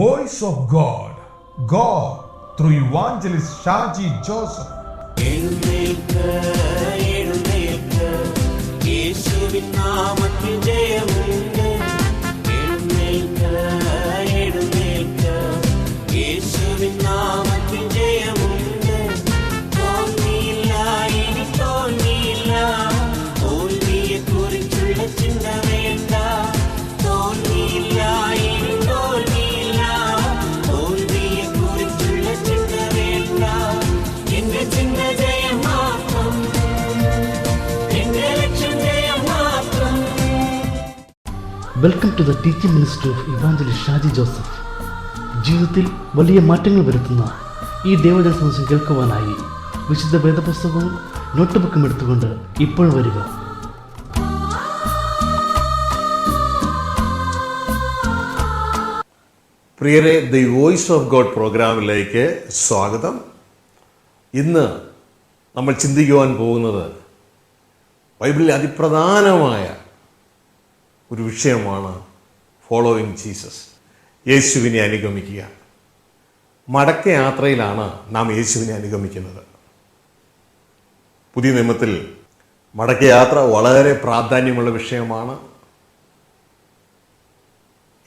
Voice of God. God through Evangelist Shaji Joseph. യേശുവിൻ നാമത്തിൽ ജയമുണ്ട്. യേശുവിൻ നാമത്തിൽ ജയമുണ്ട്. തോൽവിയില്ല, ഇനി തോൽവിയില്ല. തോൽവിയെ കുറിച്ചുള്ള ചിന്ത വേണ്ട. തോൽവിയില്ല, ഇനി തോൽവിയില്ല. തോൽവിയെ കുറിച്ചുള്ള ചിന്ത വേണ്ട. എന്റെ ചിന്ത ജയം മാത്രം. എന്റെ ലക്ഷ്യം ജയം മാത്രം. Welcome to the teaching ministry of evangelist Shaji Joseph. ജീവിതത്തിൽ വലിയ മാറ്റങ്ങൾ വരുത്തുന്ന ഈ ദൈവജന സന്ദേശം കേൾക്കുവാനായി വിശുദ്ധ വേദപുസ്തകവും നോട്ട് ബുക്കും എടുത്തുകൊണ്ട് ഇപ്പോൾ വരിക. പ്രിയരെ, ദി വോയിസ് ഓഫ് ഗോഡ് പ്രോഗ്രാമിലേക്ക് സ്വാഗതം. ഇന്ന് നമ്മൾ ചിന്തിക്കുവാൻ പോകുന്നത് ബൈബിളിലെ അതിപ്രധാനമായ ഒരു വിഷയമാണ് ഫോളോവിങ് ജീസസ്, യേശുവിനെ അനുഗമിക്കുക. മടക്കയാത്രയിലാണ് നാം യേശുവിനെ അനുഗമിക്കുന്നത്. പുതിയ നിയമത്തിൽ മടക്കയാത്ര വളരെ പ്രാധാന്യമുള്ള വിഷയമാണ്.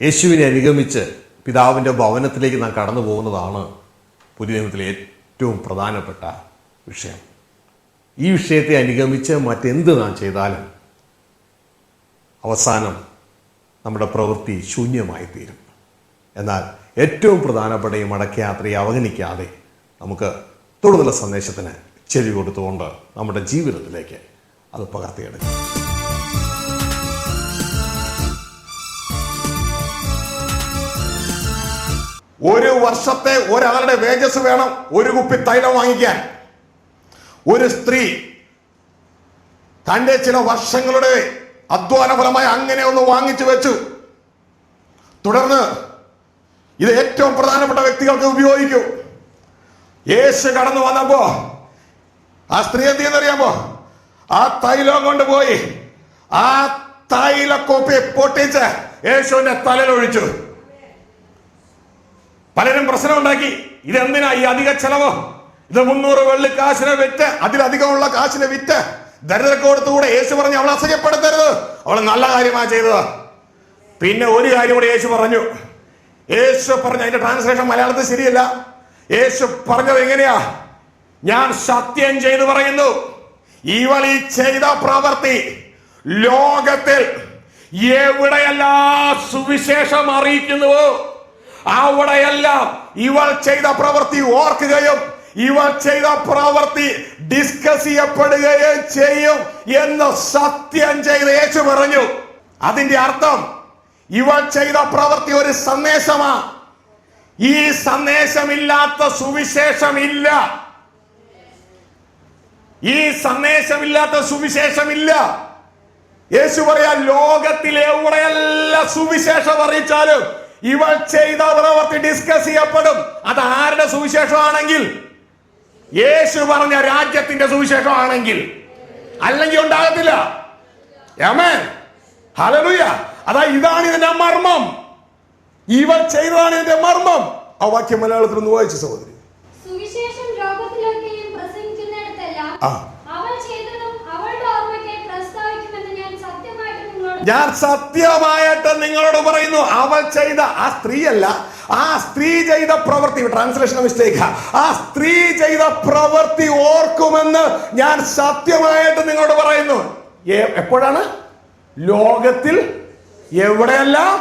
യേശുവിനെ അനുഗമിച്ച് പിതാവിൻ്റെ ഭവനത്തിലേക്ക് നാം കടന്നു പോകുന്നതാണ് പുതിയ നിയമത്തിലെ ഏറ്റവും പ്രധാനപ്പെട്ട വിഷയം. ഈ വിഷയത്തെ അനുഗമിച്ച് മറ്റെന്ത് നാം ചെയ്താലും അവസാനം നമ്മുടെ പ്രവൃത്തി ശൂന്യമായി തീരും. എന്നാൽ ഏറ്റവും പ്രധാനപ്പെട്ട ഈ മടക്കയാത്രയെ അവഗണിക്കാതെ നമുക്ക് തുടർന്നുള്ള സന്ദേശത്തിന് ചെവി കൊടുത്തുകൊണ്ട് നമ്മുടെ ജീവിതത്തിലേക്ക് അത് പകർത്തിയെടുക്കാം. ഒരു വർഷത്തെ ഒരാളുടെ വേജസ് വേണം ഒരു കുപ്പി തൈലം വാങ്ങിക്കാൻ. ഒരു സ്ത്രീ തന്റെ ചില വർഷങ്ങളുടെ അധ്വാന ഫലമായി അങ്ങനെ ഒന്ന് വാങ്ങിച്ചു വെച്ചു. തുടർന്ന് ഇത് ഏറ്റവും പ്രധാനപ്പെട്ട വ്യക്തികൾക്ക് ഉപയോഗിക്കൂ. യേശു കടന്നു വന്നപ്പോ ആ സ്ത്രീ എന്ത് ചെയ്യുന്നറിയാമോ? ആ തൈലം കൊണ്ടുപോയി ആ തൈലക്കുപ്പി പൊട്ടിച്ച് യേശുവിന്റെ തലയിലൊഴിച്ചു. പലരും പ്രശ്നമുണ്ടാക്കി. ഇതെന്തിനാ ഈ അധിക ചെലവ്? ഇത് 300 വെള്ളിക്കാശിനെ വിറ്റ്, അതിലധികമുള്ള കാശിനെ വിറ്റ് ദരിദ്രർക്ക് കൊടുത്തുകൂടെ? യേശു പറഞ്ഞു അവളെ അസഹ്യപ്പെടുത്തരുത്, അവൾ നല്ല കാര്യമാണ് ചെയ്തത്. പിന്നെ ഒരു കാര്യം കൂടി യേശു പറഞ്ഞു. യേശു പറഞ്ഞു, അതിന്റെ ട്രാൻസ്ലേഷൻ മലയാളത്തിൽ ശരിയല്ല. യേശു പറഞ്ഞത് എങ്ങനെയാ? ഞാൻ സത്യം ചെയ്തു പറയുന്നു, ഇവൾ ഈ ചെയ്ത പ്രവൃത്തി ലോകത്തിൽ എവിടെയെല്ലാം സുവിശേഷം അറിയിക്കുന്നുവോ അവിടെയെല്ലാം ഇവൾ ചെയ്ത പ്രവൃത്തി ഓർക്കുകയും ഇവൾ ചെയ്ത പ്രവൃത്തി ഡിസ്കസ് ചെയ്യപ്പെടുകയും ചെയ്യും എന്ന് സത്യം ചെയ്ത് യേശു പറഞ്ഞു. അതിന്റെ അർത്ഥം ഇവൾ ചെയ്ത പ്രവൃത്തി ഒരു സന്ദേശമാ. ഈ സന്ദേശമില്ലാത്ത സുവിശേഷമില്ല. ഈ സന്ദേശമില്ലാത്ത സുവിശേഷമില്ല. യേശു പറയാ, ലോകത്തിൽ എവിടെയെല്ലാം സുവിശേഷം അറിയിച്ചാലും ഇവൾ ചെയ്ത പ്രവൃത്തി ഡിസ്കസ് ചെയ്യപ്പെടും. അത് ആരുടെ സുവിശേഷമാണെങ്കിൽ? യേശു പറഞ്ഞ രാജ്യത്തിന്റെ സുവിശേഷമാണെങ്കിൽ. അല്ലെങ്കിൽ ഉണ്ടാകത്തില്ല. ആമേൻ, ഹല്ലേലൂയ. ഇതാണ് ഇതിന്റെ മർമ്മം. ഇവൾ ചെയ്തതാണ് ഇതിന്റെ മർമ്മം. ആ വാക്യം മലയാളത്തിൽ ഒന്ന് വായിച്ചു സഹോദരി. സുവിശേഷം ലോകത്തിലൊക്കെയും പ്രസംഗിക്കുന്നിടത്തെല്ലാം അവൾ ചെയ്തതും അവളുടെ ഓർമ്മയ്ക്ക് പ്രസ്താവിക്കുമെന്ന് ഞാൻ സത്യമായിട്ട് നിങ്ങളോട് പറയുന്നു. അവൾ ചെയ്ത ആ സ്ത്രീയല്ല, ആ സ്ത്രീ ചെയ്ത പ്രവൃത്തി, ട്രാൻസ്ലേഷൻ മിസ്റ്റേക്കാ. ആ സ്ത്രീ ചെയ്ത പ്രവൃത്തി ഓർക്കുമെന്ന് ഞാൻ സത്യമായിട്ട് നിങ്ങളോട് പറയുന്നു. എപ്പോഴാണ്? ലോകത്തിൽ എവിടെയെല്ലാം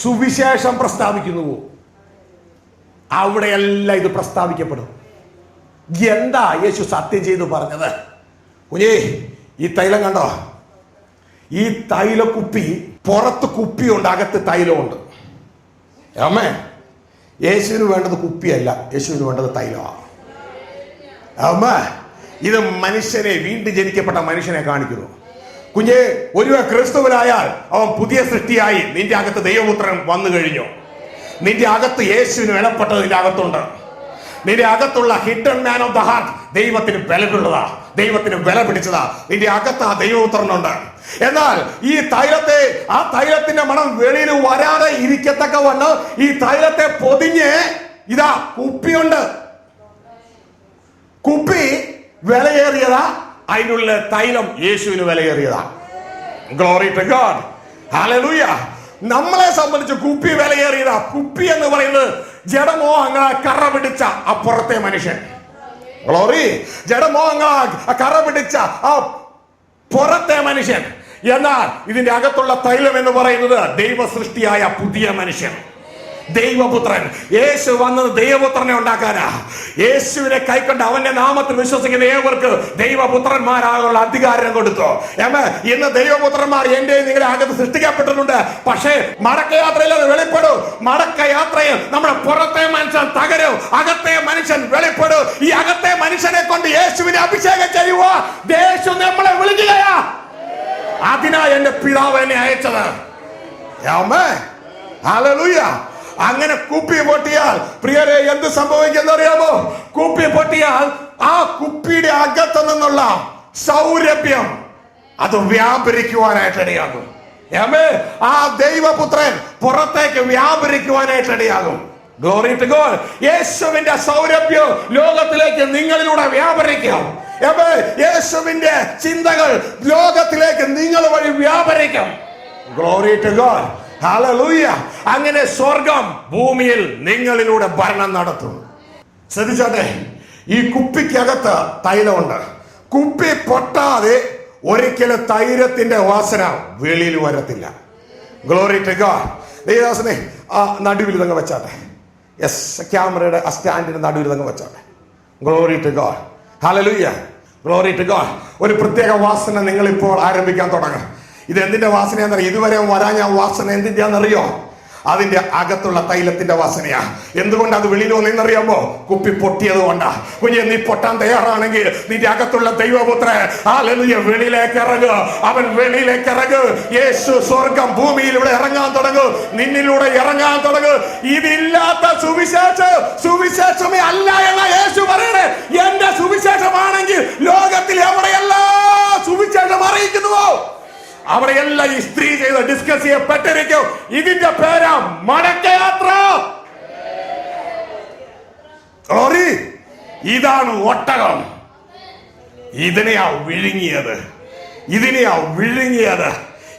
സുവിശേഷം പ്രസ്താവിക്കുന്നുവോ അവിടെയെല്ലാം ഇത് പ്രസ്താവിക്കപ്പെടും. എന്താ യേശു സത്യം ചെയ്തു പറഞ്ഞത്? കുഞ്ഞേ, ഈ തൈലം കണ്ടോ? ഈ തൈലക്കുപ്പി, പുറത്ത് കുപ്പിയുണ്ട്, അകത്ത് തൈലമുണ്ട്. അമ്മേ, യേശുവിന് വേണ്ടത് കുപ്പിയല്ല, യേശുവിന് വേണ്ടത് തൈലമാണ്. അമ്മ, ഇത് മനുഷ്യനെ, വീണ്ടും ജനിക്കപ്പെട്ട മനുഷ്യനെ കാണിക്കുന്നു. കുഞ്ഞെ, ഒരു ക്രിസ്തുവിനായാൽ അവൻ പുതിയ സൃഷ്ടിയായി. നിന്റെ അകത്ത് ദൈവപുത്രൻ വന്നു കഴിഞ്ഞു. നിന്റെ അകത്ത് യേശുവിന് വിലപ്പെട്ടത് നിന്റെ അകത്തുണ്ട്. നിന്റെ അകത്തുള്ള hidden man of the heart ദൈവത്തിന് ബലമുള്ളതാ. ദൈവത്തിന് വില പിടിച്ചതാ. നിന്റെ അകത്ത് ആ ദൈവപുത്രനുണ്ട്. എന്നാൽ ഈ തൈലത്തെ, ആ തൈലത്തിന്റെ മണം വെളിയിൽ വരാതെ ഇരിക്കത്തക്കവണ്ണം ഈ തൈലത്തെ പൊതിഞ്ഞ് ഇതാ കുപ്പിയുണ്ട്. കുപ്പി വിലയേറിയതാ, അതിനുള്ള തൈലം യേശുവിന് വിലയേറിയതാ. Glory to God, hallelujah. നമ്മളെ സംബന്ധിച്ച് കുപ്പി വിലയേറിയതാ. കുപ്പി എന്ന് പറയുന്നത് ജഡമോഹങ്ങളെ കറ പിടിച്ച അപ്പുറത്തെ മനുഷ്യൻ. ഗ്ലോറി, ജഡമോഹങ്ങളെ കറ പിടിച്ച ആ പുറത്തെ മനുഷ്യൻ. എന്നാൽ ഇതിന്റെ അകത്തുള്ള തൈലം എന്ന് പറയുന്നത് ദൈവ സൃഷ്ടിയായ പുതിയ മനുഷ്യൻ, ദൈവപുത്രൻ. യേശു വന്നത് ദൈവപുത്രനെ ഉണ്ടാക്കാനാ. യേശുവിനെ കൈക്കൊണ്ട് അവന്റെ നാമത്തിൽ വിശ്വസിക്കുന്ന ഏവർക്ക് ദൈവപുത്രന്മാരാകുള്ള അധികാരം കൊടുത്തു. ഇന്ന് ദൈവപുത്രന്മാർ എന്റെ നിങ്ങളുടെ അകത്ത് സൃഷ്ടിക്കപ്പെട്ടിട്ടുണ്ട്. പക്ഷേ മടക്കയാത്രയിൽ അത് വെളിപ്പെടും. മടക്കയാത്രയിൽ നമ്മുടെ പുറത്തെ മനുഷ്യൻ തകരും, അകത്തെ മനുഷ്യൻ വെളിപ്പെടും. ഈ അകത്തെ മനുഷ്യനെ കൊണ്ട് യേശുവിനെ അഭിഷേകം ചെയ്യുക. യേശു നമ്മളെ വിളിക്കുകയാ. അതിനാ എന്റെ പിതാവ് എന്നെ അയച്ചത്. ഹല്ലേലൂയ. അങ്ങനെ കുപ്പി പൊട്ടിയാൽ പ്രിയരെ എന്ത് സംഭവിക്കുന്നറിയാമോ? കുപ്പി പൊട്ടിയാൽ ആ കുപ്പിയുടെ അകത്ത് നിന്നുള്ള സൗരഭ്യം അത് വ്യാപരിക്കുവാനായിട്ടിടയാകും. ആ ദൈവപുത്രൻ പുറത്തേക്ക് വ്യാപരിക്കുവാനായിട്ടിടയാകും. Glory to God. യേശുവിന്റെ സൗരഭ്യം ലോകത്തിലേക്ക് നിങ്ങളിലൂടെ വ്യാപരിക്കും. യേശുവിന്റെ ചിന്തകൾ ലോകത്തിലേക്ക് നിങ്ങൾ വഴി വ്യാപരിക്കും. Glory to God, hallelujah. അങ്ങനെ സ്വർഗം ഭൂമിയിൽ നിങ്ങളിലൂടെ ഭരണം നടത്തും. ശ്രദ്ധിച്ചോട്ടെ, ഈ കുപ്പിക്കകത്ത് തൈലമുണ്ട്. കുപ്പി പൊട്ടാതെ ഒരിക്കലും തൈലത്തിന്റെ വാസന വെളിയിൽ വരത്തില്ല. Glory to God. ദേവദാസനെ ആ നടുവിൽ തങ്ങ് വെച്ചാട്ടെ. യെസ്, ക്യാമറയുടെ ആ സ്റ്റാൻഡിന്റെ നടുവിൽ തങ്ങ് വെച്ചാട്ടെ. Glory to God, hallelujah. Glory to God. ഒരു പ്രത്യേക വാസന നിങ്ങൾ ഇപ്പോൾ ആരംഭിക്കാൻ തുടങ്ങും. ഇത് എന്തിന്റെ വാസനയാണെന്നറിയോ? ഇതുവരെ വരാൻ ഞാൻ വാസന എന്തിന്റെയാണെന്നറിയോ? അതിന്റെ അകത്തുള്ള തൈലത്തിന്റെ വാസനയാ. എന്തുകൊണ്ട് അത് വെളിയിൽ വന്നറിയാമോ? കുപ്പി പൊട്ടിയത് കൊണ്ടാ. കുഞ്ഞെ, നീ പൊട്ടാൻ തയ്യാറാണെങ്കിൽ നിന്റെ അകത്തുള്ള ദൈവപുത്രൻ ഹല്ലേലൂയ വെളിയിലേക്ക് ഇറങ്ങുക. അവൻ വെളിയിലേക്ക് ഇറങ്ങുക. യേശു സ്വർഗം ഭൂമിയിലൂടെ ഇറങ്ങാൻ തുടങ്ങും, നിന്നിലൂടെ ഇറങ്ങാൻ തുടങ്ങും. ഇതില്ലാത്ത സുവിശേഷമേ അല്ല എന്ന യേശു പറയണേ. എന്റെ സുവിശേഷമാണെങ്കിൽ ലോകത്തിൽ എവിടെയെല്ലാം സുവിശേഷം അറിയിക്കുന്നുവോ അവിടെയെല്ലാം ഈ സ്ത്രീ ചെയ്ത് ഡിസ്കസ് ചെയ്യപ്പെട്ടിരിക്കും. ഇതിന്റെ പേരാ മടക്കയാത്ര. ഇതാണ് ഒട്ടകം. ഇതിനെയാ വിഴുങ്ങിയത്.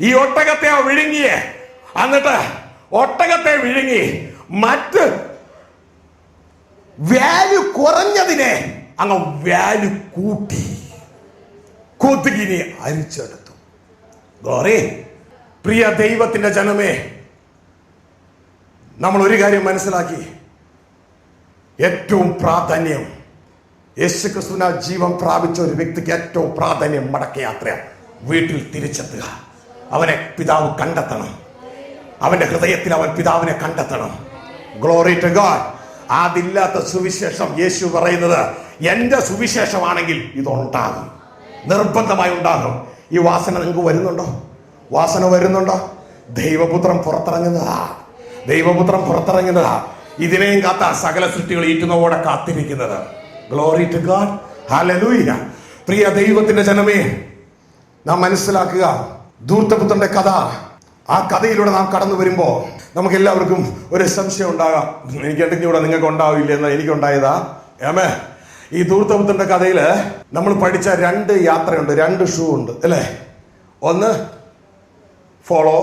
ഈ ഒട്ടകത്തെയാ വിഴുങ്ങിയേ. എന്നിട്ട് ഒട്ടകത്തെ വിഴുങ്ങി മറ്റ് വാല്യൂ കുറഞ്ഞതിനെ അങ്ങ് വാല്യൂ കൂട്ടി കൊതുകിനെ അരിച്ചെടുത്തു. പ്രിയ ദൈവത്തിന്റെ ജനമേ, നമ്മൾ ഒരു കാര്യം മനസ്സിലാക്കി. ഏറ്റവും പ്രാധാന്യം യേശുക്രിസ്തുവിനാൽ ജീവൻ പ്രാപിച്ച ഒരു വ്യക്തിക്ക് ഏറ്റവും പ്രാധാന്യം മടക്കയാത്ര. വീട്ടിൽ തിരിച്ചെത്തുക. അവനെ പിതാവ് കണ്ടെത്തണം. അവന്റെ ഹൃദയത്തിൽ അവൻ പിതാവിനെ കണ്ടെത്തണം. Glory to God. അതില്ലാത്ത സുവിശേഷം യേശു പറയുന്നത് എന്റെ സുവിശേഷമാണെങ്കിൽ ഇതുണ്ടാകും, നിർബന്ധമായി ഉണ്ടാകും. ഈ വാസന നിങ്ങൾക്ക് വരുന്നുണ്ടോ? ദൈവപുത്രൻ പുറത്തിറങ്ങുന്നതാ. ഇതിനെയും കാത്ത സകല സൃഷ്ടികൾ ഈറ്റുന്നവോടെ കാത്തിരിക്കുന്നത്. Glory to God, hallelujah. പ്രിയ ദൈവത്തിന്റെ ജനമേ, നാം മനസ്സിലാക്കുക, ധൂർത്തപുത്രന്റെ കഥ. ആ കഥയിലൂടെ നാം കടന്നു വരുമ്പോ നമുക്ക് എല്ലാവർക്കും ഒരു സംശയം ഉണ്ടാകാം. എനിക്കുണ്ടെങ്കിൽ ഇവിടെ നിങ്ങൾക്ക് ഉണ്ടാവില്ല എന്ന് എനിക്കുണ്ടായതാ. ഈ ധൂർത്തപുത്രന്റെ കഥയില് നമ്മൾ പഠിച്ച 2 യാത്രയുണ്ട്, 2 ഷൂ ഉണ്ട് അല്ലേ? ഒന്ന് ഫോളോ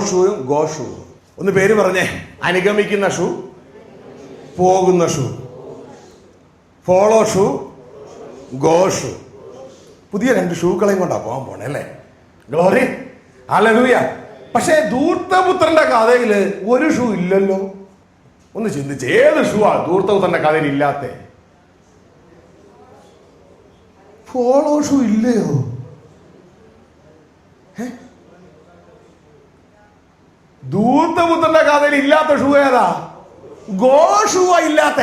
ഷൂയും ഗോ ഷൂ. ഒന്ന് പേര് പറഞ്ഞേ. അനുഗമിക്കുന്ന ഷൂ, പോകുന്ന shoe. Follow shoe, go shoe. പുതിയ 2 ഷൂക്കളെയും കൊണ്ടാ പോകാൻ പോണേ അല്ലേ? Glory, hallelujah. പക്ഷേ ധൂർത്തപുത്രന്റെ കഥയിൽ ഒരു ഷൂ ഇല്ലല്ലോ. ഒന്ന് ചിന്തിച്ച്, ഏത് ഷൂ ആ ധൂർത്തപുത്രന്റെ കഥയിൽ ഇല്ലാത്ത? ഫോളോ ഷൂ ഇല്ലയോ? ധൂർത്തപുത്രന്റെ കഥയിൽ ഇല്ലാത്ത ഷൂ ഏതാ? ഗോ ഷൂ ഇല്ലാത്ത.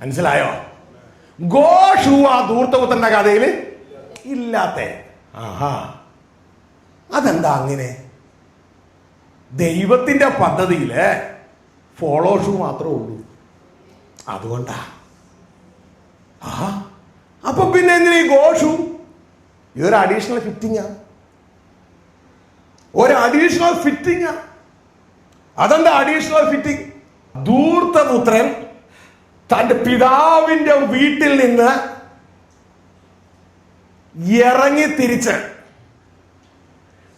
മനസ്സിലായോ? ഗോ ഷൂ ആ ധൂർത്തപുത്രന്റെ കഥയിൽ ഇല്ലാത്ത. ആഹാ, അതെന്താ അങ്ങനെ? ദൈവത്തിന്റെ പദ്ധതിയില് ഫോളോ ഷൂ മാത്രമേ ഉള്ളൂ. അതുകൊണ്ടാ. പിന്നെ എന്തിനാ ഈ ഘോഷു? ഇതൊരു അഡീഷണൽ ഫിറ്റിംഗ് ആണ്, ഒരു അഡീഷണൽ ഫിറ്റിംഗ് ആണ്. അതെന്താ അഡീഷണൽ ഫിറ്റിംഗ്? ധൂർത്തപുത്രൻ തന്റെ പിതാവിന്റെ വീട്ടിൽ നിന്ന് ഇറങ്ങി തിരിച്ച്,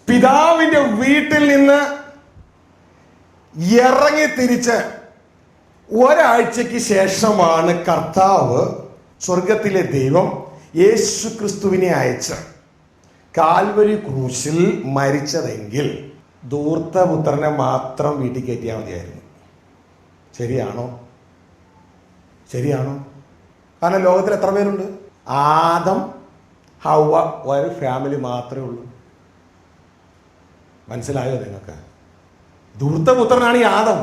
പിതാവിന്റെ വീട്ടിൽ നിന്ന് ഇറങ്ങി തിരിച്ച് ഒരാഴ്ചയ്ക്ക് ശേഷമാണ് കർത്താവ്, സ്വർഗത്തിലെ ദൈവം, യേശു ക്രിസ്തുവിനെ അയച്ച് കാൽവരി ക്രൂശിൽ മരിച്ചതെങ്കിൽ ധൂർത്തപുത്രനെ മാത്രം വീട്ടിൽ കയറ്റിയാൽ മതിയായിരുന്നു. ശരിയാണോ? ശരിയാണോ? കാരണം ലോകത്തിൽ എത്ര പേരുണ്ട്? ആദം, ഹവ്വ, ഒരു ഫാമിലി മാത്രമേ ഉള്ളൂ. മനസ്സിലായോ നിങ്ങൾക്ക്? ധൂർത്തപുത്രനാണ് ഈ ആദം.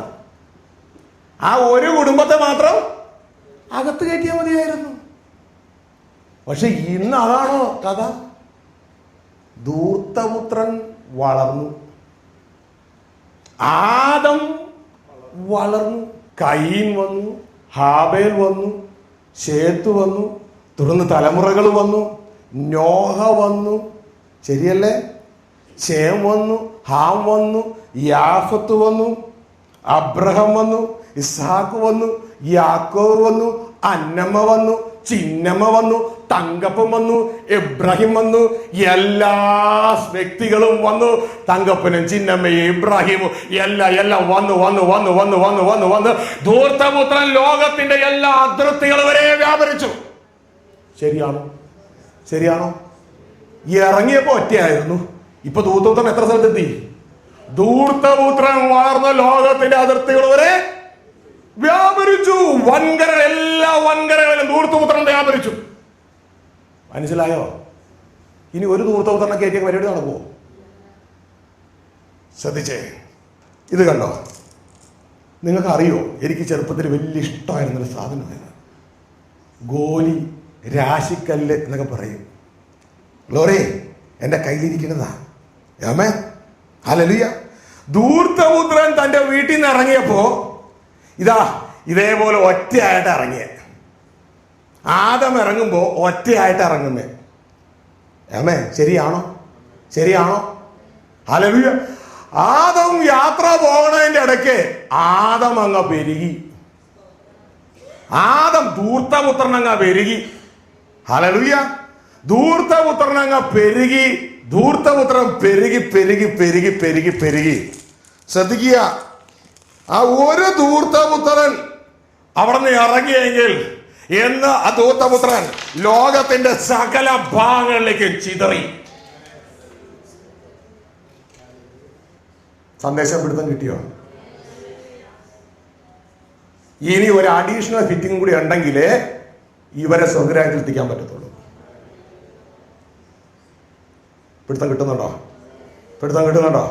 ആ ഒരു കുടുംബത്തെ മാത്രം അകത്ത് കയറ്റിയാൽ മതിയായിരുന്നു. പക്ഷെ ഇന്ന് അതാണോ കഥ? ധൂർത്തപുത്രൻ വളർന്നു, ആദം വളർന്നു, കയീൻ വന്നു, ഹാബേൽ വന്നു, ശേത്ത് വന്നു, തുടർന്ന് തലമുറകൾ വന്നു, നോഹ വന്നു, ശരിയല്ലേ? ശേം വന്നു, ഹാം വന്നു, യാഫത്ത് വന്നു, അബ്രഹാം വന്നു, ഇസ്ഹാക്ക് വന്നു, യാക്കോബ് വന്നു, അന്നമ്മ വന്നു, ചിന്നമ്മ വന്നു, തങ്കപ്പൻ വന്നു, ഇബ്രാഹിം വന്നു. എല്ലാ വ്യക്തികളും വന്നു. തങ്കപ്പനും ചിന്നമ്മയും ഇബ്രാഹിമും എല്ലാം വന്നു വന്നു വന്നു വന്നു വന്നു വന്നു വന്ന് ധൂർത്തപുത്രൻ ലോകത്തിന്റെ എല്ലാ അതിർത്തികൾ വരെ വ്യാപരിച്ചു. ശരിയാണോ? ശരിയാണോ? ഇറങ്ങിയപ്പോ ഒറ്റയായിരുന്നു. ഇപ്പൊ ധൂർത്തപുത്രൻ എത്ര സ്ഥലത്തെത്തി? ധൂർത്തപുത്രൻ വളർന്ന ലോകത്തിന്റെ അതിർത്തികൾ വരെ വ്യാപരിച്ചു. വൻകരകൾ, എല്ലാ വൻകരകളിലും ധൂർത്തപുത്രൻ വ്യാപരിച്ചു. മനസ്സിലായോ? ഇനി ഒരു ധൂർത്തപുത്രനെ കയറ്റിയ പരിപാടി നടക്കുമോ? ശ്രദ്ധിച്ചേ, ഇത് കണ്ടോ? നിങ്ങൾക്ക് അറിയോ, എനിക്ക് ചെറുപ്പത്തിൽ വലിയ ഇഷ്ടമായിരുന്നൊരു സാധനമായിരുന്നു ഗോലി, രാശിക്കല്ല് എന്നൊക്കെ പറയും. ലോറേ, എൻ്റെ കയ്യിലിരിക്കുന്നതാ. ആമേൻ, ഹല്ലേലൂയ. ധൂർത്തപുത്രൻ തന്റെ വീട്ടിൽ നിന്ന് ഇറങ്ങിയപ്പോ ഇതാ ഇതേപോലെ ഒറ്റയായിട്ട് ഇറങ്ങിയ. ആദം ഇറങ്ങുമ്പോ ഒറ്റയായിട്ട് ഇറങ്ങുന്നേ. ആമേൻ, ശരിയാണോ? ശരിയാണോ? ഹല്ലേലൂയ. ആദം യാത്ര പോകണതിന്റെ ഇടയ്ക്ക് ആദം അങ്ങ് പെരുകി. ആദം ധൂർത്തപുത്രൻ അങ്ങ് പെരുകി. ഹല്ലേലൂയ. ധൂർത്തപുത്രൻ അങ്ങ് പെരുകി. ധൂർത്തപുത്രൻ പെരുകി പെരുകി പെരുകി പെരുകി പെരുകി. ശ്രദ്ധിക്കുക, ആ ഒരു ധൂർത്തപുത്രൻ അവിടെ നിന്ന് ഇറങ്ങിയെങ്കിൽ എന്ന് ആ ധൂർത്തപുത്രൻ ലോകത്തിന്റെ സകല ഭാഗങ്ങളിലേക്ക് ചിതറി. സന്ദേശം പിടുത്തം കിട്ടിയോ? ഇനി ഒരു അഡീഷണൽ ഫിറ്റിംഗ് കൂടി ഉണ്ടെങ്കിലേ ഇവരെ സ്വർഗ്ഗരാജ്യത്തിൽ എത്തിക്കാൻ പറ്റത്തുള്ളൂ. പിടുത്തം കിട്ടുന്നുണ്ടോ? പിടുത്തം കിട്ടുന്നുണ്ടോ?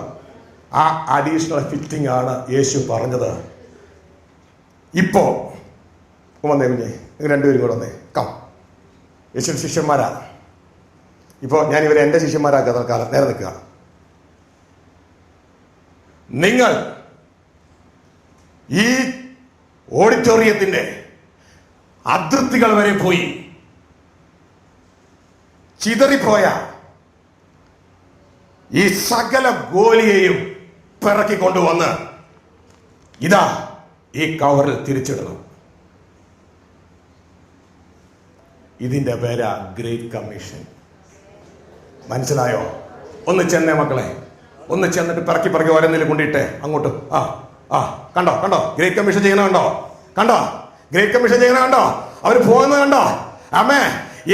ആ അഡീഷണൽ ഫിറ്റിംഗ് ആണ് യേശു പറഞ്ഞത്. ഇപ്പോ വന്നേ കുഞ്ഞേ, നിങ്ങൾ രണ്ടുപേരും കൂടെ വന്നേ. കം, യേശു ശിഷ്യന്മാരാ. ഇപ്പോ ഞാൻ ഇവരെ എൻ്റെ ശിഷ്യന്മാരാക്കുക. തൽക്കാലം നേരെ നിൽക്കുക. നിങ്ങൾ ഈ ഓഡിറ്റോറിയത്തിന്റെ അതിർത്തികൾ വരെ പോയി ചിതറിപ്പോയ ഈ സകല ഗോലിയെയും പിറക്കിക്കൊണ്ടുവന്ന് ഇതാ ഈ കവറിൽ തിരിച്ചിടണം. ഇതിന്റെ പേരാ ഗ്രേറ്റ് കമ്മീഷൻ. മനസ്സിലായോ? ഒന്ന് ചെന്നേ മക്കളെ, ഒന്ന് ചെന്നിട്ട് പിറക്കി പിറക്കി ഓരോന്നിൽ കൊണ്ടിട്ടെ അങ്ങോട്ട്. കണ്ടോ കണ്ടോ ഗ്രേറ്റ് കമ്മീഷൻ ചെയ്യുന്ന കണ്ടോ? കണ്ടോ ഗ്രേറ്റ് കമ്മീഷൻ ചെയ്യുന്ന കണ്ടോ? അവർ പോകുന്നത് കണ്ടോ? അമ്മേ,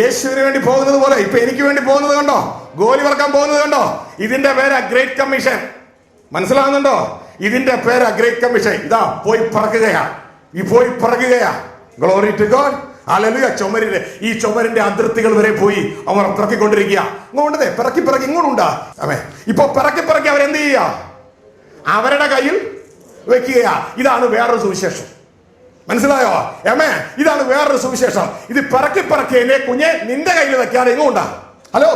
യേശുവിന് വേണ്ടി പോകുന്നത് പോലെ ഇപ്പൊ എനിക്ക് വേണ്ടി പോകുന്നത് കണ്ടോ? ഗോലി പറക്കാൻ പോകുന്നത് കണ്ടോ? ഇതിന്റെ പേരാ ഗ്രേറ്റ് കമ്മീഷൻ. മനസ്സിലാകുന്നുണ്ടോ? ഇതിന്റെ പേരാ ഗ്രേറ്റ് കമ്മീഷൻ. ഇതാ പോയി പറക്കുകയാ, ഈ പോയി പറക്കുകയാ. Glory to God, hallelujah. ചുമരില്, ഈ ചുമരിന്റെ അതിർത്തികൾ വരെ പോയി അവർ പിറക്കിക്കൊണ്ടിരിക്കുക. ഇങ്ങോട്ടേ പിറക്കി പിറക്കി ഇങ്ങോട്ടുണ്ടാ. അമ്മേ, ഇപ്പൊ പിറക്കി പിറക്കി അവരെന്ത് ചെയ്യുക? അവരുടെ കയ്യിൽ വെക്കുകയാ. ഇതാണ് വേറൊരു സുവിശേഷം. മനസ്സിലായോ? ഏമേ, ഇതാണ് വേറൊരു സുവിശേഷം. ഇത് പിറക്കി പിറക്കിയതിനെ കുഞ്ഞെ നിന്റെ കയ്യിൽ വെക്കാതെ എങ്ങോട്ടാ? ഹലോ,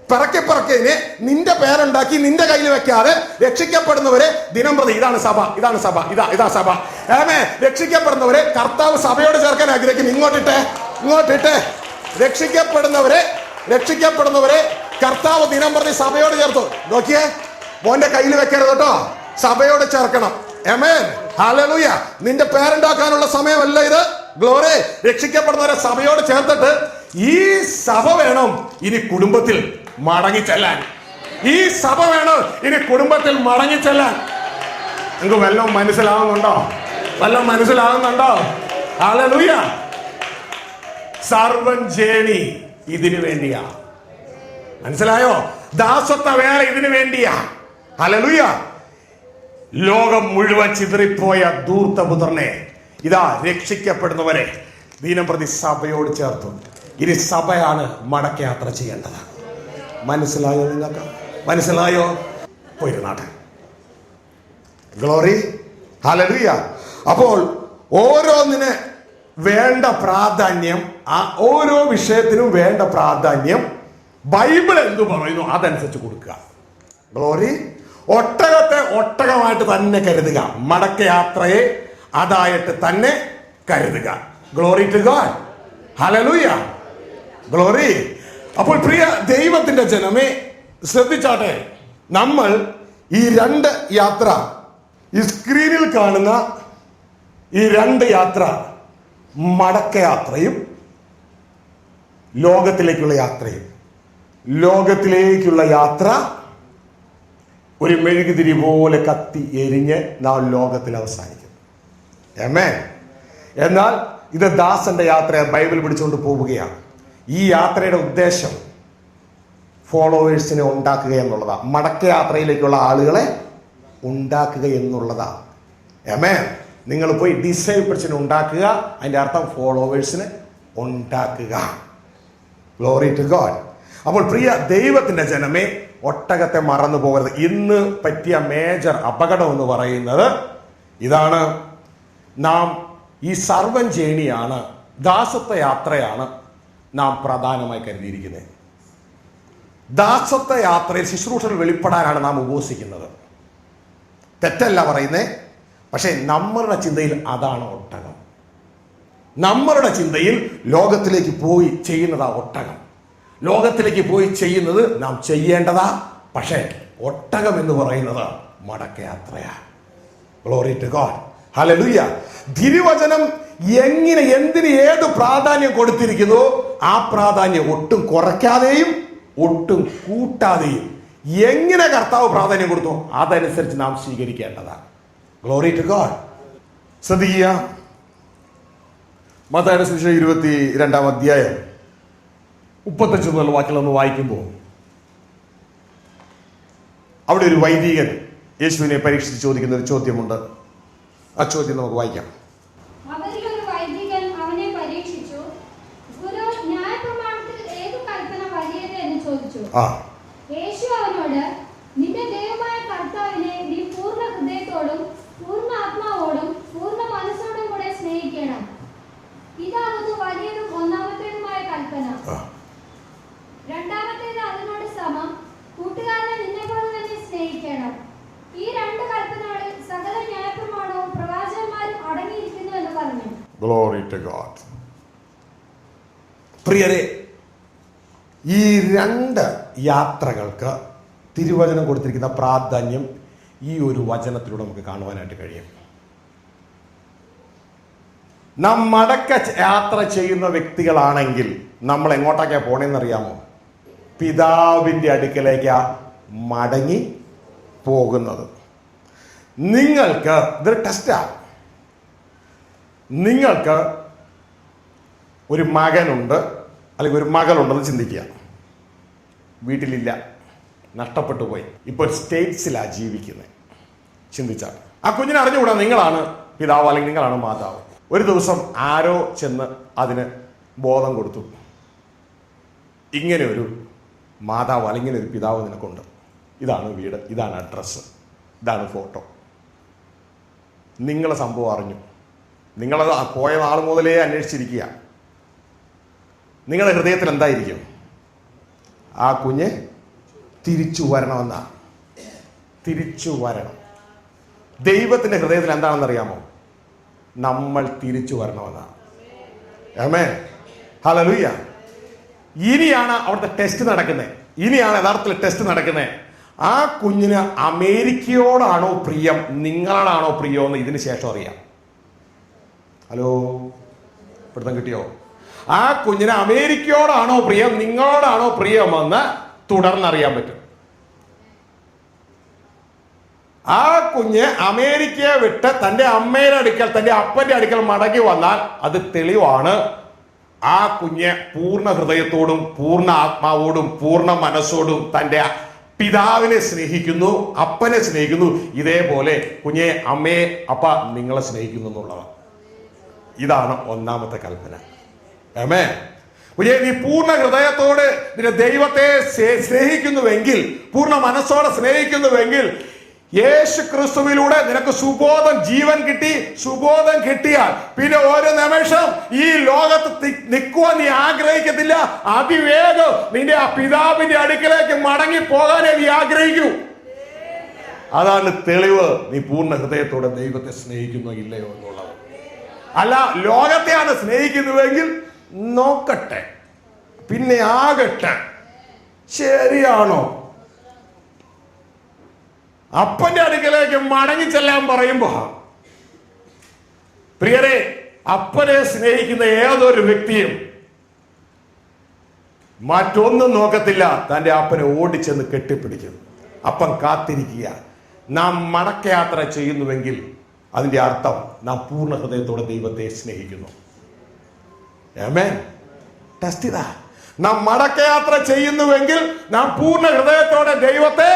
പിറക്കി പിറക്കിയതിനെ നിന്റെ പേരുണ്ടാക്കി നിന്റെ കയ്യിൽ വെക്കാതെ രക്ഷിക്കപ്പെടുന്നവരെ ദിനം പ്രതി, ഇതാണ് സഭ, ഇതാണ് സഭ, ഇതാ സഭ. ഏമേ, രക്ഷിക്കപ്പെടുന്നവരെ കർത്താവ് സഭയോട് ചേർക്കാൻ ആഗ്രഹിക്കും. ഇങ്ങോട്ടിട്ടെ, ഇങ്ങോട്ടിട്ടെ. രക്ഷിക്കപ്പെടുന്നവരെ കർത്താവ് ദിനം പ്രതി സഭയോട് ചേർത്തു. നോക്കിയേ, മോന്റെ കയ്യിൽ വെക്കരുത് കേട്ടോ, സഭയോട് ചേർക്കണം. ആമേൻ, ഹല്ലേലൂയ. നിന്റെ പേരുണ്ടാക്കാനുള്ള സമയമല്ല ഇത്. ഗ്ലോറി. രക്ഷിക്കപ്പെടുന്നവരെ സഭയോട് ചേർത്തിട്ട് ഈ സഭ വേണം ഇനി കുടുംബത്തിൽ മടങ്ങിച്ചെല്ലാൻ. ഈ സഭ വേണം ഇനി കുടുംബത്തിൽ മടങ്ങിച്ചെല്ലാൻ. നിങ്ങൾക്ക് വല്ലതും മനസ്സിലാകുന്നുണ്ടോ? ഹല്ലേലൂയ. സർവൻ ജേണി ഇതിനു വേണ്ടിയാ. മനസ്സിലായോ? ദാസത്വ വേല ഇതിനു വേണ്ടിയാ. ഹല്ലേലൂയ. ലോകം മുഴുവൻ ചിതറിപ്പോയ ധൂർത്തപുത്രനെ ഇതാ രക്ഷിക്കപ്പെടുന്നവരെ ദിനം പ്രതി സഭയോട് ചേർത്തു. ഇനി സഭയാണ് മടക്കയാത്ര ചെയ്യേണ്ടത്. മനസ്സിലായോ? നിങ്ങൾക്ക് മനസ്സിലായോ? പോയിരുന്നാട്ടെ. ഗ്ലോറി. ഹല്ലേലൂയ. അപ്പോൾ ഓരോന്നിന് വേണ്ട പ്രാധാന്യം, ആ ഓരോ വിഷയത്തിനും വേണ്ട പ്രാധാന്യം ബൈബിൾ എന്തു പറയുന്നു അതനുസരിച്ച് കൊടുക്കുക. ഗ്ലോറി. ഒട്ടകത്തെ ഒട്ടകമായിട്ട് തന്നെ കരുതുക, മടക്കയാത്രയെ അതായിട്ട് തന്നെ കരുതുക. Glory to God. Hallelujah. Glory. അപ്പോൾ പ്രിയ ദൈവത്തിന്റെ ജനമേ, ശ്രദ്ധിച്ചാട്ടെ, നമ്മൾ ഈ രണ്ട് യാത്ര, ഈ സ്ക്രീനിൽ കാണുന്ന ഈ രണ്ട് യാത്ര, മടക്കയാത്രയും ലോകത്തിലേക്കുള്ള യാത്ര ഒരു മെഴുകുതിരി പോലെ കത്തി എരിഞ്ഞ് നാം ലോകത്തിൽ അവസാനിക്കും. ആമേൻ. എന്നാൽ ഇത് ദാസന്റെ യാത്രയെ ബൈബിൾ പിടിച്ചുകൊണ്ട് പോവുകയാണ്. ഈ യാത്രയുടെ ഉദ്ദേശം ഫോളോവേഴ്സിനെ ഉണ്ടാക്കുക എന്നുള്ളതാണ്. മടക്കയാത്രയിലേക്കുള്ള ആളുകളെ ഉണ്ടാക്കുക എന്നുള്ളതാണ്. ആമേൻ. നിങ്ങൾ പോയി ഡിസൈപ്പിൾസിനെ ഉണ്ടാക്കുക, അതിൻ്റെ അർത്ഥം ഫോളോവേഴ്സിനെ ഉണ്ടാക്കുക. Glory to God. അപ്പോൾ പ്രിയ ദൈവത്തിന്റെ ജനമേ, ഒട്ടകത്തെ മറന്നു പോകരുത്. ഇന്ന് പറ്റിയ മേജർ അപകടം എന്ന് പറയുന്നത് ഇതാണ്. നാം ഈ സർവൻ ജേണിയാണ്, ദാസത്വ യാത്രയാണ് നാം പ്രധാനമായി കരുതിയിരിക്കുന്നത്. ദാസത്വ യാത്രയിൽ ശുശ്രൂഷകൾ വെളിപ്പെടാനാണ് നാം ഉപവസിക്കുന്നത്. തെറ്റല്ല പറയുന്നേ, പക്ഷേ നമ്മളുടെ ചിന്തയിൽ അതാണ് ഒട്ടകം. നമ്മളുടെ ചിന്തയിൽ ലോകത്തിലേക്ക് പോയി ചെയ്യുന്നതാ ഒട്ടകം. ലോകത്തിലേക്ക് പോയി ചെയ്യുന്നത് നാം ചെയ്യേണ്ടതാ. പക്ഷേ ഒട്ടകം എന്ന് പറയുന്നത് മടക്കയാത്രയാ. Glory to God. ഹല്ലേലൂയ. തിരുവചനം എന്തിന് ഏത് പ്രാധാന്യം കൊടുത്തിരിക്കുന്നു, ആ പ്രാധാന്യം ഒട്ടും കുറയ്ക്കാതെയും ഒട്ടും കൂട്ടാതെയും എങ്ങനെ കർത്താവ് പ്രാധാന്യം കൊടുത്തു അതനുസരിച്ച് നാം സ്വീകരിക്കേണ്ടതാണ്. Glory to God. ശ്രദ്ധിക്കുക, മത്തായിയുടെ സുവിശേഷം 22-ാം അധ്യായം 35 മുതൽ വാക്യങ്ങളൊന്ന് വായിക്കുമ്പോൾ അവിടെ ഒരു വൈദികൻ യേശുവിനെ പരീക്ഷിച്ച് ചോദിക്കുന്ന ഒരു ചോദ്യമുണ്ട്. ആ ചോദ്യം നമുക്ക് വായിക്കാം. അവരിൽ ഒരു വൈദികൻ അവനെ പരീക്ഷിച്ചു, ഗുരു, ന്യായപ്രമാണത്തിൽ ഏതു കൽപ്പന വലിയത് എന്ന് ചോദിച്ചു. യേശു അവനോട്, നിന്റെ ദൈവമായ കർത്താവിനെ നീ പൂർണ്ണ ഹൃദയത്തോടും പൂർണ്ണ ആത്മാവോടും പൂർണ്ണ മനസ്സോടും കൂടെ സ്നേഹിക്കണം. ഇതാകുന്നു വലിയതും ഒന്നാമത്തേതുമായ കൽപ്പന. രണ്ടാമത്തേത് അതിനോട് സമം, കൂട്ടുകാരനെ നിന്നെപ്പോലെ തന്നെ സ്നേഹിക്കണം. ഈ രണ്ട് കൽപ്പനകളിൽ സകല ന്യായപ്രമാണവും പ്രവാചകന്മാരും അടങ്ങിയിരിക്കുന്നു എന്ന് പറഞ്ഞു. Glory to God. പ്രിയരെ, ഈ രണ്ട് യാത്രകൾക്ക് തിരുവചനം കൊടുത്തിരിക്കുന്ന പ്രാധാന്യം ഈ ഒരു വചനത്തിലൂടെ നമുക്ക് കാണുവാനായിട്ട് കഴിയും. നാം മടക്ക യാത്ര ചെയ്യുന്ന വ്യക്തികളാണെങ്കിൽ നമ്മൾ എങ്ങോട്ടൊക്കെയാണ് പോണേന്നറിയാമോ? പിതാവിൻ്റെ അടുക്കലേക്കാ മടങ്ങി പോകുന്നത്. നിങ്ങൾക്ക് ഇതൊരു ടെസ്റ്റാണ്. നിങ്ങൾക്ക് ഒരു മകനുണ്ട് അല്ലെങ്കിൽ ഒരു മകളുണ്ടെന്ന് ചിന്തിക്കുക. വീട്ടിലില്ല, നഷ്ടപ്പെട്ടു പോയി, ഇപ്പോൾ സ്റ്റേറ്റ്സിലാണ് ജീവിക്കുന്നത്. ചിന്തിച്ചാൽ ആ കുഞ്ഞിനെ അറിഞ്ഞുകൂടാ നിങ്ങളാണ് പിതാവ് അല്ലെങ്കിൽ നിങ്ങളാണ് മാതാവ്. ഒരു ദിവസം ആരോ ചെന്ന് അതിന് ബോധം കൊടുത്തു, ഇങ്ങനെ ഒരു മാതാവ് അല്ലെങ്കിൽ ഒരു പിതാവ് നിനക്കുണ്ട്, ഇതാണ് വീട്, ഇതാണ് അഡ്രസ്സ്, ഇതാണ് ഫോട്ടോ. നിങ്ങളെ സംഭവം അറിഞ്ഞു, നിങ്ങളത് പോയ നാൾ മുതലേ അന്വേഷിച്ചിരിക്കുക. നിങ്ങളുടെ ഹൃദയത്തിൽ എന്തായിരിക്കും? ആ കുഞ്ഞ് തിരിച്ചു വരണമെന്നാ. തിരിച്ചു വരണം. ദൈവത്തിൻ്റെ ഹൃദയത്തിൽ എന്താണെന്നറിയാമോ? നമ്മൾ തിരിച്ചു വരണമെന്നാണ്. ആമേൻ. ഹല്ലേലൂയ. ഇനിയാണ് അവിടുത്തെ ടെസ്റ്റ് നടക്കുന്നത്. ഇനിയാണ് യഥാർത്ഥത്തിൽ ടെസ്റ്റ് നടക്കുന്നത്. ആ കുഞ്ഞിന് അമേരിക്കയോടാണോ പ്രിയം, നിങ്ങളോടാണോ പ്രിയം എന്ന് ഇതിന് ശേഷം അറിയാം. ഹലോ, പിടുത്തം കിട്ടിയോ? ആ കുഞ്ഞിന് അമേരിക്കയോടാണോ പ്രിയം, നിങ്ങളോടാണോ പ്രിയമെന്ന് തുടർന്നറിയാൻ പറ്റും. ആ കുഞ്ഞ് അമേരിക്കയെ വിട്ട് തൻ്റെ അമ്മയുടെ അടുക്കൽ, തൻ്റെ അപ്പന്റെ അടുക്കൽ മടങ്ങി വന്നാൽ അത് തെളിവാണ് ആ കുഞ്ഞ് പൂർണ്ണ ഹൃദയത്തോടും പൂർണ്ണ ആത്മാവോടും പൂർണ്ണ മനസ്സോടും തൻ്റെ പിതാവിനെ സ്നേഹിക്കുന്നു, അപ്പനെ സ്നേഹിക്കുന്നു. ഇതേപോലെ കുഞ്ഞെ, അമ്മയെ, അപ്പ നിങ്ങളെ സ്നേഹിക്കുന്നു എന്നുള്ളതാണ്. ഇതാണ് ഒന്നാമത്തെ കൽപ്പന. ആമേൻ. കുഞ്ഞെ, നീ പൂർണ്ണ ഹൃദയത്തോടെ നിന്റെ ദൈവത്തെ സ്നേഹിക്കുന്നുവെങ്കിൽ, പൂർണ്ണ മനസ്സോടെ സ്നേഹിക്കുന്നുവെങ്കിൽ, യേശു ക്രിസ്തുവിലൂടെ നിനക്ക് സുബോധം, ജീവൻ കിട്ടി. സുബോധം കിട്ടിയാൽ പിന്നെ ഒരു നിമിഷം ഈ ലോകത്ത് നിൽക്കുവാൻ നീ ആഗ്രഹിക്കത്തില്ല. അതിവേഗം നിന്റെ ആ പിതാവിന്റെ അടുക്കലേക്ക് മടങ്ങി പോകാനേ നീ ആഗ്രഹിക്കൂ. അതാണ് തെളിവ് നീ പൂർണ്ണ ഹൃദയത്തോടെ ദൈവത്തെ സ്നേഹിക്കുന്നോ ഇല്ലയോ എന്നുള്ളത്. അല്ല, ലോകത്തെയാണ് സ്നേഹിക്കുന്നുവെങ്കിൽ നോക്കട്ടെ, പിന്നെ ആകട്ടെ, ശരിയാണോ? അപ്പന്റെ അടുക്കലേക്ക് മടങ്ങി ചെല്ലാൻ പറയുമ്പോ, പ്രിയരെ, അപ്പനെ സ്നേഹിക്കുന്ന ഏതൊരു വ്യക്തിയും മറ്റൊന്നും നോക്കത്തില്ല, തന്റെ അപ്പനെ ഓടിച്ചെന്ന് കെട്ടിപ്പിടിക്കും. അപ്പൻ കാത്തിരിക്കുക. നാം മടക്കയാത്ര ചെയ്യുന്നുവെങ്കിൽ അതിന്റെ അർത്ഥം നാം പൂർണ്ണ ഹൃദയത്തോടെ ദൈവത്തെ സ്നേഹിക്കുന്നു. ആമേൻ. ടെസ്റ്റ് ഇതാ. നാം മടക്കയാത്ര ചെയ്യുന്നുവെങ്കിൽ നാം പൂർണ്ണ ഹൃദയത്തോടെ ദൈവത്തെ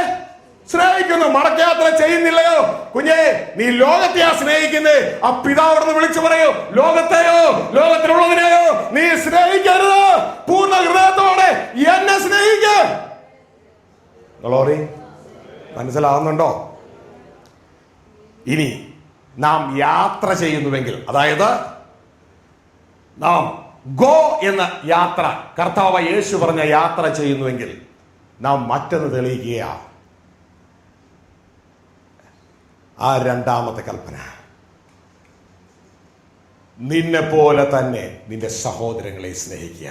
സ്നേഹിക്കുന്നു. മടക്കയാത്ര ചെയ്യുന്നില്ലയോ കുഞ്ഞേ, നീ ലോകത്തെയാ സ്നേഹിക്കുന്നത്. ആ പിതാവിടുന്ന് വിളിച്ചു പറയൂ, ലോകത്തെയോ ലോകത്തിലുള്ളതിനെയോ നീ സ്നേഹിക്കരുത്. പൂർണ്ണ ഹൃദയത്തോടെ എന്നെ സ്നേഹിക്ക. ഗ്ലോറി, മനസ്സിലാവുന്നുണ്ടോ? ഇനി നാം യാത്ര ചെയ്യുന്നുവെങ്കിൽ, അതായത് നാം ഗോ എന്ന യാത്ര, കർത്താവ് യേശു പറഞ്ഞ യാത്ര ചെയ്യുന്നുവെങ്കിൽ നാം മറ്റൊന്ന് തെളിയിക്കുകയാണ്. ആ രണ്ടാമത്തെ കൽപ്പന, നിന്നെ പോലെ തന്നെ നിന്റെ സഹോദരങ്ങളെ സ്നേഹിക്കുക.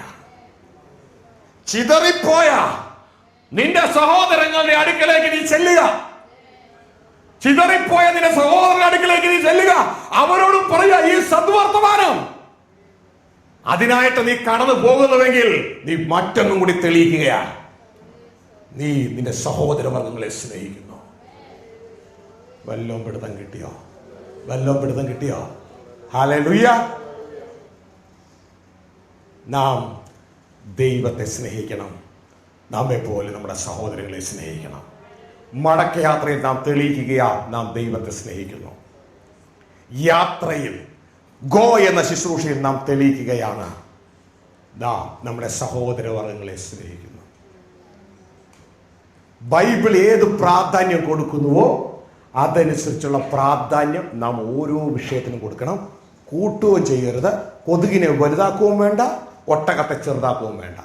ചിതറിപ്പോയ നിന്റെ സഹോദരങ്ങളുടെ അടുക്കലേക്ക് നീ ചെല്ലുക. ചിതറിപ്പോയ നിന്റെ സഹോദരങ്ങളുടെ അടുക്കലേക്ക് നീ ചെല്ലുക. അവരോടും പറയുക ഈ സദ്വർത്തമാനം. അതിനായിട്ട് നീ കടന്നു പോകുന്നുവെങ്കിൽ നീ മറ്റൊന്നും കൂടി തെളിയിക്കുകയാണ്. നീ നിന്റെ സഹോദരങ്ങളെ സ്നേഹിക്കുന്നു. വല്ലോം പിടുത്തം കിട്ടിയോ? വല്ലോം പിടുത്തം കിട്ടിയോ? ഹല്ലേലൂയ. നാം ദൈവത്തെ സ്നേഹിക്കണം. നമ്മെ പോലെ നമ്മുടെ സഹോദരങ്ങളെ സ്നേഹിക്കണം. മടക്കയാത്രയിൽ നാം തെളിയിക്കുകയാ നാം ദൈവത്തെ സ്നേഹിക്കുന്നു. യാത്രയിൽ ഗോ എന്ന ശുശ്രൂഷയിൽ നാം തെളിയിക്കുകയാണ് നാം നമ്മുടെ സഹോദരവർഗങ്ങളെ സ്നേഹിക്കുന്നു. ബൈബിൾ ഏത് പ്രാധാന്യം കൊടുക്കുന്നുവോ അതനുസരിച്ചുള്ള പ്രാധാന്യം നാം ഓരോ വിഷയത്തിനും കൊടുക്കണം. കൂട്ടുകയും ചെയ്യരുത്. കൊതുകിനെ വലുതാക്കുകയും വേണ്ട, ഒട്ടകത്തെ ചെറുതാക്കുകയും വേണ്ട.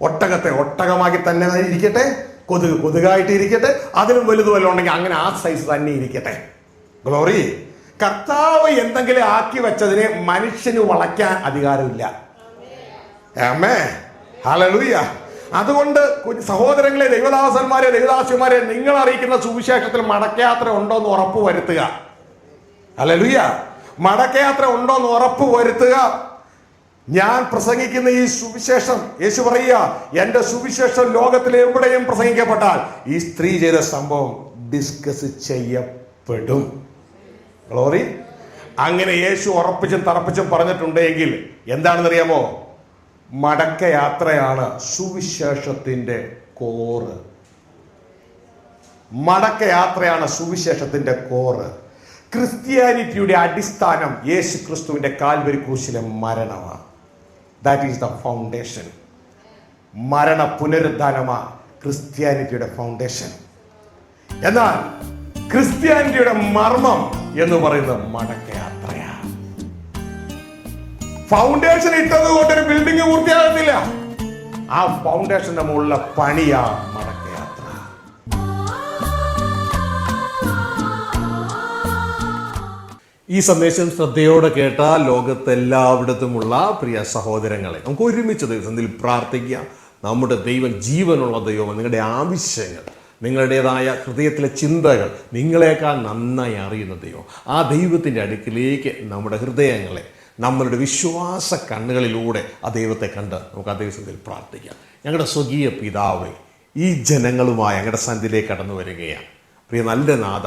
ഒട്ടകത്തെ ഒട്ടകമാക്കി തന്നെ ഇരിക്കട്ടെ, കൊതുക് കൊതുകായിട്ട് ഇരിക്കട്ടെ, അതിലും വലുത് വല്ലതും ഉണ്ടെങ്കിൽ അങ്ങനെ ആ സൈസ് തന്നെ ഇരിക്കട്ടെ. ഗ്ലോറി. കർത്താവ് എന്തെങ്കിലും ആക്കി വെച്ചതിനെ മനുഷ്യന് വളയ്ക്കാൻ അധികാരമില്ല. ആമേൻ. ഹല്ലേലൂയ. അതുകൊണ്ട് സഹോദരങ്ങളെ, ദൈവദാസന്മാരെ, ദൈവദാസിമാരെ, നിങ്ങൾ അറിയിക്കുന്ന സുവിശേഷത്തിൽ മടക്കയാത്ര ഉണ്ടോ എന്ന് ഉറപ്പ് വരുത്തുക. ഹല്ലേലൂയ. മടക്കയാത്ര ഉണ്ടോ എന്ന് ഉറപ്പ് വരുത്തുക. ഞാൻ പ്രസംഗിക്കുന്ന ഈ സുവിശേഷം, യേശു പറയുക, എന്റെ സുവിശേഷം ലോകത്തിൽ എവിടെയും പ്രസംഗിക്കപ്പെട്ടാൽ ഈ സ്ത്രീ ചെയ്ത സംഭവം ഡിസ്കസ് ചെയ്യപ്പെടും. ഗ്ലോറി. അങ്ങനെ യേശു ഉറപ്പിച്ചും തറപ്പിച്ചും പറഞ്ഞിട്ടുണ്ടെങ്കിൽ എന്താണെന്നറിയാമോ? മടക്കയാത്രയാണ് സുവിശേഷത്തിന്റെ കോറ്. മടക്കയാത്രയാണ് സുവിശേഷത്തിന്റെ കോറ്. ക്രിസ്ത്യാനിറ്റിയുടെ അടിസ്ഥാനം യേശു ക്രിസ്തുവിന്റെ കാൽവരി ക്രൂശിലെ മരണമാണ്. That is the foundation. മരണ പുനരുദ്ധാനമാണ് ക്രിസ്ത്യാനിറ്റിയുടെ ഫൗണ്ടേഷൻ. എന്നാൽ ക്രിസ്ത്യാനിറ്റിയുടെ മർമ്മം എന്ന് പറയുന്നത് മടക്കയാത്രയാണ്. ഫൗണ്ടേഷൻ ഇട്ടത് കൊണ്ട് ഒരു ബിൽഡിംഗ് പൂർത്തിയാകത്തില്ല. ആ ഫൗണ്ടേഷന്റെ മുകളിലെ പണിയാ മടക്കയാത്ര. ഈ സന്ദേശം ശ്രദ്ധയോടെ കേട്ട ലോകത്തെല്ലായിടത്തുമുള്ള പ്രിയ സഹോദരങ്ങളെ, നമുക്ക് ഒരുമിച്ച് ദൈവത്തിൽ പ്രാർത്ഥിക്കാം. നമ്മുടെ ദൈവം ജീവനുള്ള ദൈവം. നിങ്ങളുടെ ആവശ്യങ്ങൾ, നിങ്ങളുടേതായ ഹൃദയത്തിലെ ചിന്തകൾ നിങ്ങളെക്കാൾ നന്നായി അറിയുന്ന ദൈവം. ആ ദൈവത്തിൻ്റെ അടുക്കിലേക്ക് നമ്മുടെ ഹൃദയങ്ങളെ, നമ്മളുടെ വിശ്വാസ കണ്ണുകളിലൂടെ ആ ദൈവത്തെ കണ്ട് നമുക്ക് ആ ദൈവത്തിൽ പ്രാർത്ഥിക്കാം. ഞങ്ങളുടെ സ്വകീയ പിതാവേ, ഈ ജനങ്ങളുമായി ഞങ്ങളുടെ സന്ധിയിലേക്ക് കടന്നു വരികയാണ്. പ്രിയ നല്ല നാഥ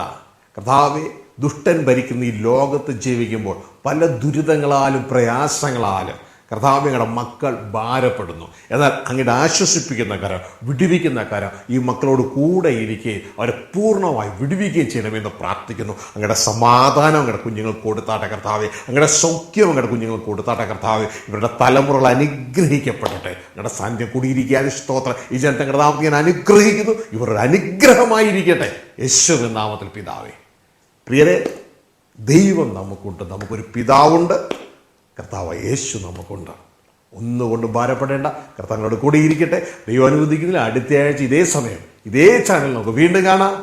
കർത്താവേ, ദുഷ്ടൻ ഭരിക്കുന്ന ഈ ലോകത്ത് ജീവിക്കുമ്പോൾ പല ദുരിതങ്ങളാലും പ്രയാസങ്ങളാലും കർത്താവേ ഞങ്ങളുടെ മക്കൾ ഭാരപ്പെടുന്നു. എന്നാൽ അങ്ങയുടെ ആശ്വസിപ്പിക്കുന്ന കരം, വിടുവിക്കുന്ന കരം ഈ മക്കളോട് കൂടെ ഇരിക്കുകയും അവരെ പൂർണ്ണമായി വിടുവിക്കുകയും ചെയ്യണമെന്ന് പ്രാർത്ഥിക്കുന്നു. അങ്ങയുടെ സമാധാനം അങ്ങയുടെ കുഞ്ഞുങ്ങൾക്ക് കൊടുത്താട്ടെ കർത്താവേ. അങ്ങയുടെ സൗഖ്യം അങ്ങയുടെ കുഞ്ഞുങ്ങൾക്ക് കൊടുത്താട്ടെ കർത്താവേ. ഇവരുടെ തലമുറകൾ അനുഗ്രഹിക്കപ്പെടട്ടെ. അങ്ങയുടെ സാന്നിധ്യം കൂടിയിരിക്കാൻ സ്തോത്രം. ഈ ജനത്തെ കർത്താവ് ഞാൻ അനുഗ്രഹിക്കുന്നു. ഇവരുടെ അനുഗ്രഹമായിരിക്കട്ടെ യേശുവിൻ നാമത്തിൽ പിതാവേ. പ്രിയരെ, ദൈവം നമുക്കുണ്ട്. നമുക്കൊരു പിതാവുണ്ട്, കർത്താവ് യേശു നമുക്കുണ്ട്. ഒന്നുകൊണ്ട് ഭാരപ്പെടേണ്ട. കർത്താവിനോട് കൂടി ഇരിക്കട്ടെ. ദൈവം അനുവദിക്കുന്നില്ല. അടുത്ത ആഴ്ച ഇതേ സമയം ഇതേ ചാനൽ നമുക്ക് വീണ്ടും കാണാം.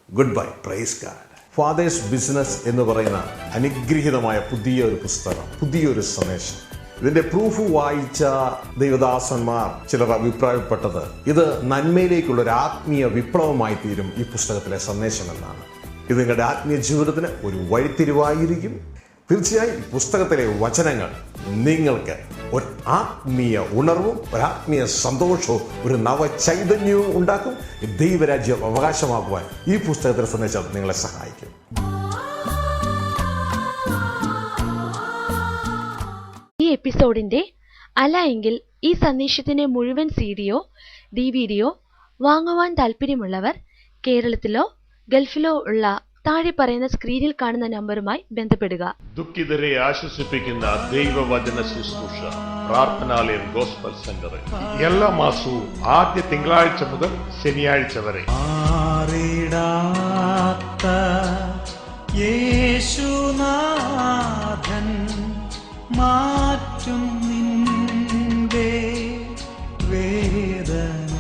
Good bye. Praise God. Fathers business എന്ന് പറയുന്ന അനുഗ്രഹീതമായ പുതിയൊരു പുസ്തകം, പുതിയൊരു സന്ദേശം. ഇതിന്റെ പ്രൂഫ് വായിച്ച ദൈവദാസന്മാർ ചിലർ അഭിപ്രായപ്പെട്ടത് ഇത് നന്മയിലേക്കുള്ള ഒരു ആത്മീയ വിപ്ലവമായി തീരും ഈ പുസ്തകത്തിലെ സന്ദേശം എന്നാണ്. ഇത് നിങ്ങളുടെ ആത്മീയ ജീവിതത്തിന് ഒരു വഴിത്തിരിവായിരിക്കും. തീർച്ചയായും ഈ പുസ്തകത്തിലെ വചനങ്ങൾ നിങ്ങൾക്ക് ഒരു ആത്മീയ ഉണർവും ഒരു ആത്മീയ സന്തോഷവും ഒരു നവചൈതന്യവും ഉണ്ടാക്കും. ദൈവരാജ്യം അവകാശമാക്കുവാൻ ഈ പുസ്തകത്തിലെ സന്ദേശം നിങ്ങളെ സഹായിക്കും. ഈ എപ്പിസോഡിന്റെ അല്ല എങ്കിൽ ഈ സന്ദേശത്തിന്റെ മുഴുവൻ സിഡിയോ ഡിവിഡിയോ വാങ്ങുവാൻ താല്പര്യമുള്ളവർ കേരളത്തിലോ ഗൾഫിലോ ഉള്ള താഴെ പറയുന്ന സ്ക്രീനിൽ കാണുന്ന നമ്പറുമായി ബന്ധപ്പെടുക. ദുഃഖിതരെ ആശ്വസിപ്പിക്കുന്ന ദൈവവചന ശുശ്രൂഷ പ്രാർത്ഥനാലയം ഗോസ്ബൽ സെന്റർ എല്ലാ മാസവും ആദ്യ തിങ്കളാഴ്ച മുതൽ ശനിയാഴ്ച വരെ. യേശുനാഥൻ മാറ്റും നിന്റെ വേദന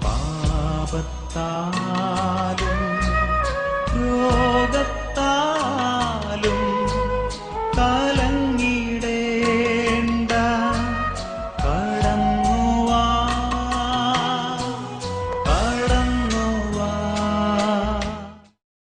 പാപത്താലും രോഗത്താലും